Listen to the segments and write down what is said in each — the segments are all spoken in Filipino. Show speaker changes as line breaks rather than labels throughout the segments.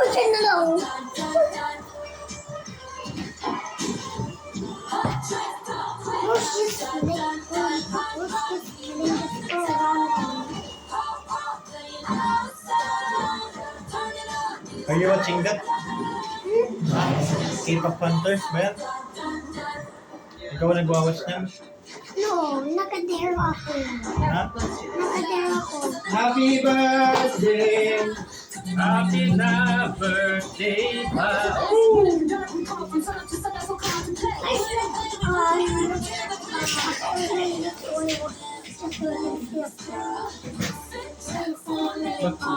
Siya na lang. Let's just killing this program.
Are you watching that? K-pop Hunters ba yan? Ikaw nagwawas niyan?
No, nakadero ako.
Ha?
Nakadero ako.
Happy birthday! Happy na birthday pa!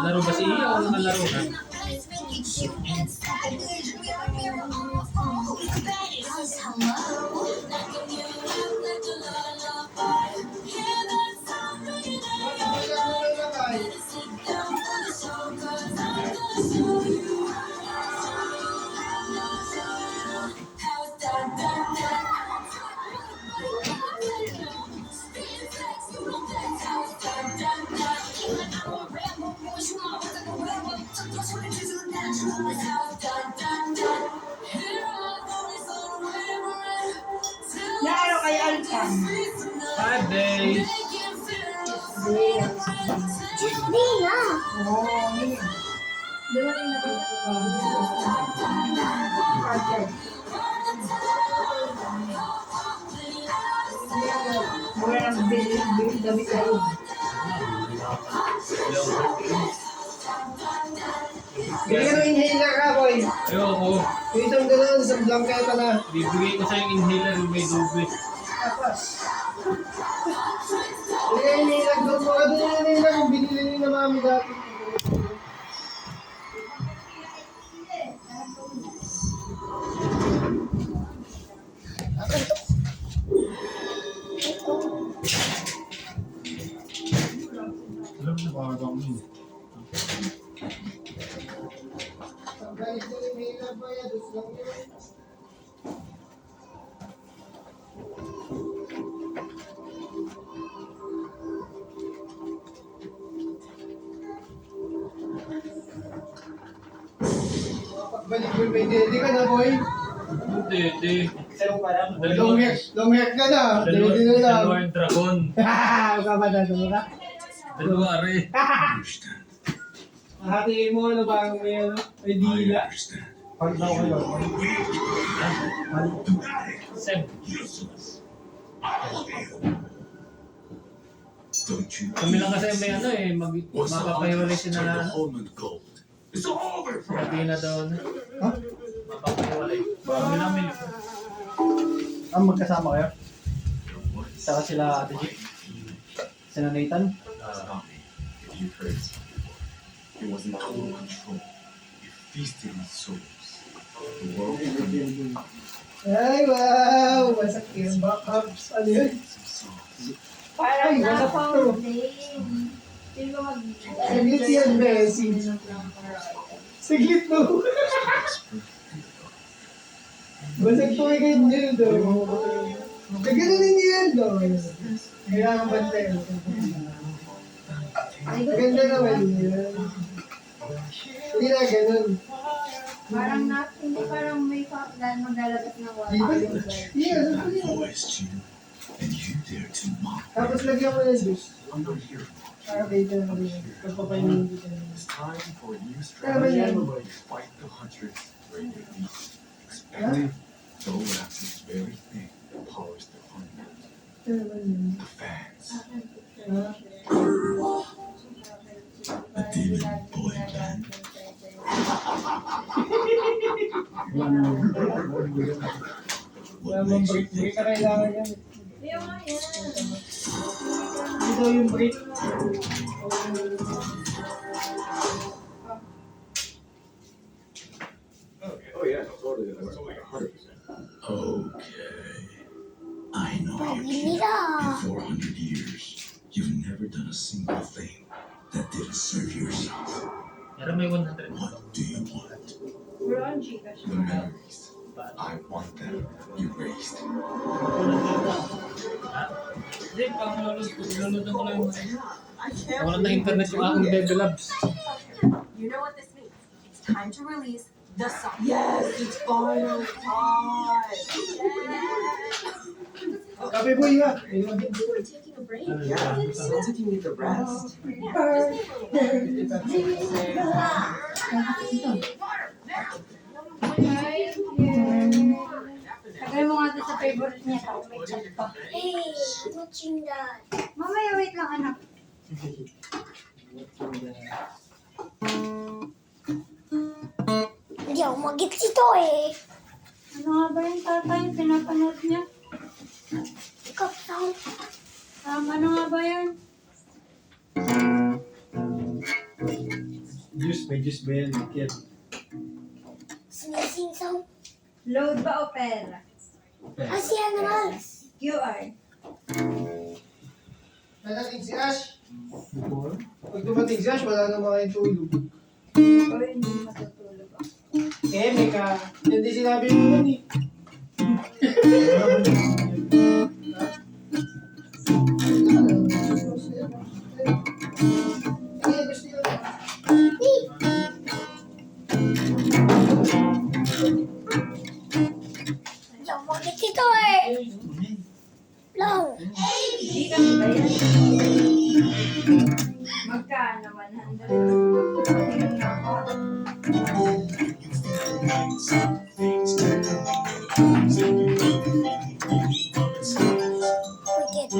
Laro ba si Iya o nakalaro ka?
Naano kay Alcan?
5 days!
Hindi na.
Oo, hindi. Dumating na ba? Okay. Mura ng bilis damit kayo.
Bigyan ka ng inhaler ka, boy.
Ayoko.
Yung isang gano'n, isang blanketa na.
Bibigay ko sa'yo yung inhaler yung may dubit.
Tapos. Bigyan yung inhaler. Doon mo ka doon yung inhaler kung binili niyo na mami dati.
Alam mo, nakakagawa mo.
Ang galit ng inhaler, boy. Dos lang yun. Pagbalik mo may dede ka na, boy.
Hindi.
Long hair ka na. Dede na lang.
Dalawa yung dragon.
Kapadado mo ka?
Dalawa rin.
Hatiin mo, ano ba ang may ano? May dila. Pag daw kayo.
Seb. Kami lang kasi may ano eh, mapapahiwalay siya na sabi na doon.
Ha?
Mapapahiwalay. Kami lang may
Magkasama kayo? Saka sila Ate G? Sila Nathan?
If you hurt, it was my own control. You feasted on souls. The world became
Ay, wow! Wasak yung backups. Ano yun?
some songs.
Parang
Ay, wasak to.
naka-founding. Sino mag-
Saglit yan, Bessie. Saglit to. Basag to kay ganyan daw. Naganonin niya yan daw. Kailangan bantay. Ganda naman yan. Hindi na ganun.
Parang hindi parang may maglalabas ng wala.
Yeah, ano
I
yun?
voiced you, and you dare to mock.
Tapos lagyan mo ng juice.
I'm not here for
Para kayo na rin. Pagpapainin dito.
It's time for a new
Tama yan.
strategy. Fight the hunters where they least expect it. Go after the very thing that powers the hunger. The fans. A demon boy band.
Wala mong break. Break na kailangan yan.
Yung nga yan.
Dito yung break.
Okay, I know
Pogi nila.
In 400 years, you've never done a single thing that didn't serve yourself.
Pero may 100.
What do you want?
We're on Gcash.
The memories. I want them erased.
Hindi, pang lulod ko lang yung wala na internet yung aking Bebe Labs.
You know what this means. It's time to release the song. Yes, it's finally time.
Kape boy nga.
We're taking a break.
Yeah, sounds like you need the rest.
Tagay mo nga doon sa favorite niya. Tapos may chat pa.
Hey, watching that.
Mamaya, wait lang anak.
Hindi ako mag-gets ito eh.
Ano nga ba yung tatay yung pinapanood niya?
Ikaw, sound.
Ano nga ba yan?
Juice, may juice ba yan? Kid.
Sneezing sound.
Load ba o pera?
Asi animals.
QR.
Nadating si Ash. Pag dumating si Ash, wala na makayang tulog.
O hindi matutulog ako.
Meka. Hindi sinabi mo nun eh.
Hindi ako mag-gets ito eh. Lang.
Hindi kami ba yan? Magkano? 100? Tingnan nga ako.
Wicked.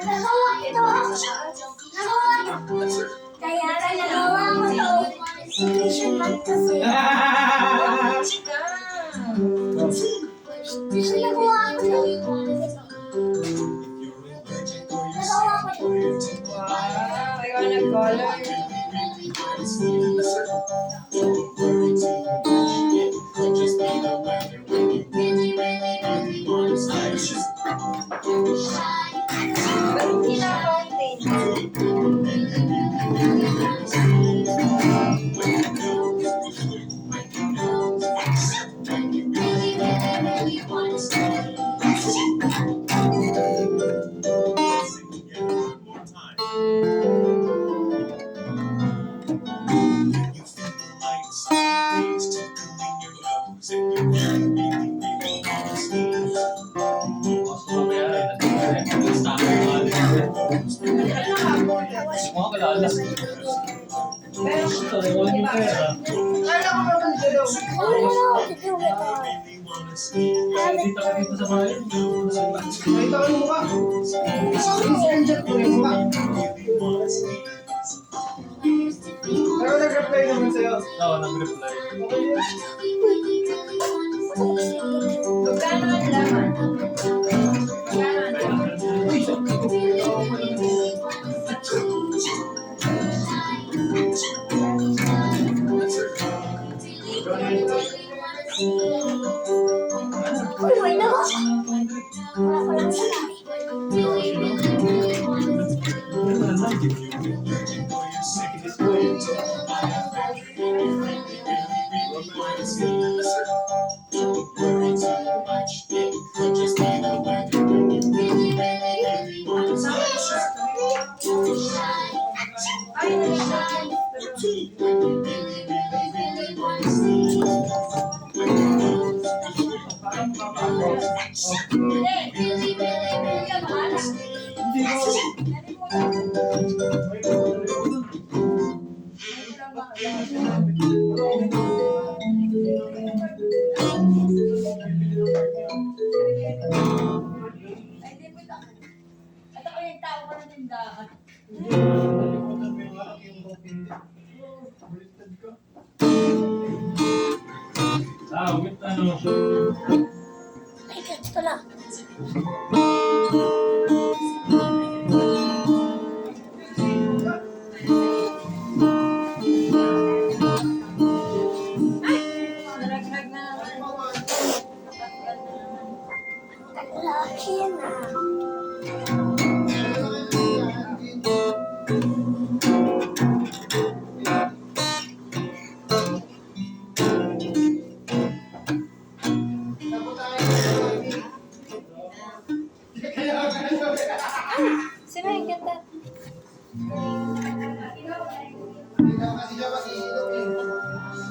Nagawa ito. Nagawa ito. Kaya nagawa ko to. Mission man kasi. Nagawa ko to. Nagawa ko to.
Wow, ikaw nag-color. Ba't hindi na fountain?
Mga kalala.
Pero,
Ito, wala yung pera.
Kaya ko naman siya daw.
I don't know what to do with that.
Dito ka dito sa bahay.
Nakita ko yung mukha. Screenshot ko yung mukha. Pero nag-reply naman sa'yo.
Oo, nag-reply.
Okay yun.
magkano ang laman? Magkano ang laman?
Uy, may nawa. Wala ko lang salari.
Ay, nalalaman.
Hindi ko.
manindaan.
Hindi, nalimutan mo yung aking copy. Baliktad ka.
Wait, ano?
Ay, gets ko lang.
Naraglag na naman. Nakatanggal na naman.
Laki na.
Sino yung ganda?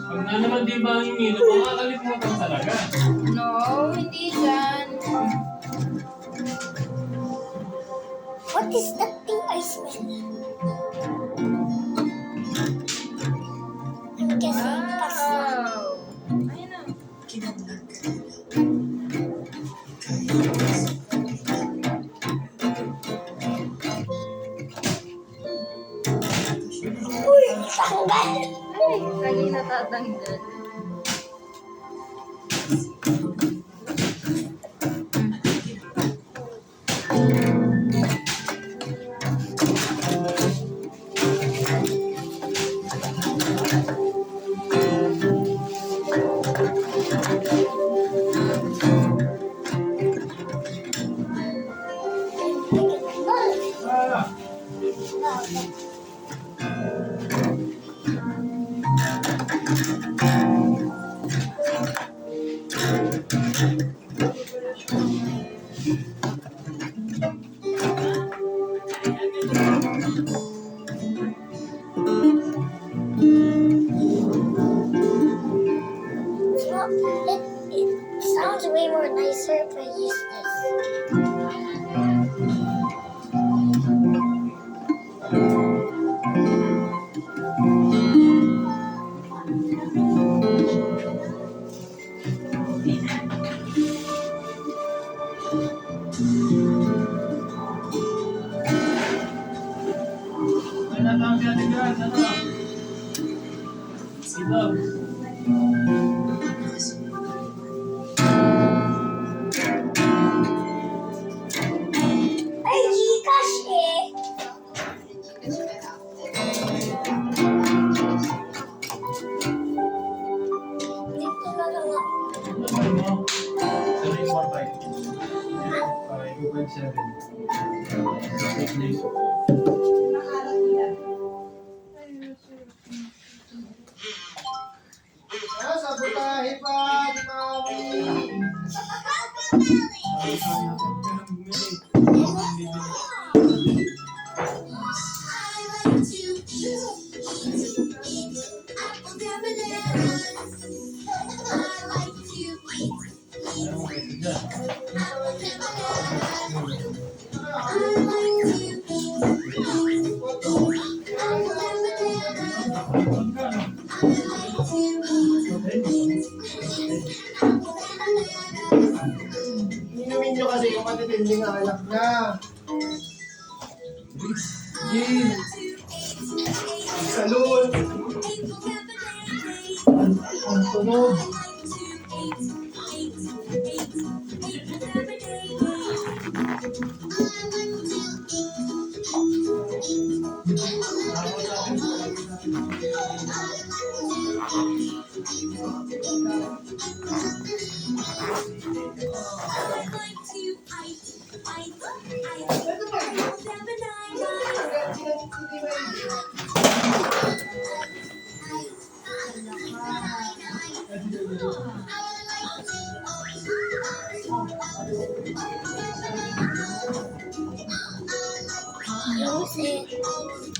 Pag na naman di ba ang hingilo, makakalimutan talaga.
No, hindi dyan.
What is that thing I smell? I'm guessing pasta.
Wow. Ayun na.
Uy, tanggal.
Ay, lagi natatanggal.
It sounds way more nicer if I use this.
Ano ba ang galing dyan? Ano? Silog.
Ay, Gcash eh. Dito na lang ako.
Ano mo?
Sorry, 4-5. Para 2.7. Sabotahe pa, di mami. Inumin nyo kasi yung matitinding alak na. Gin. Salon. Ang tunog.
Use it.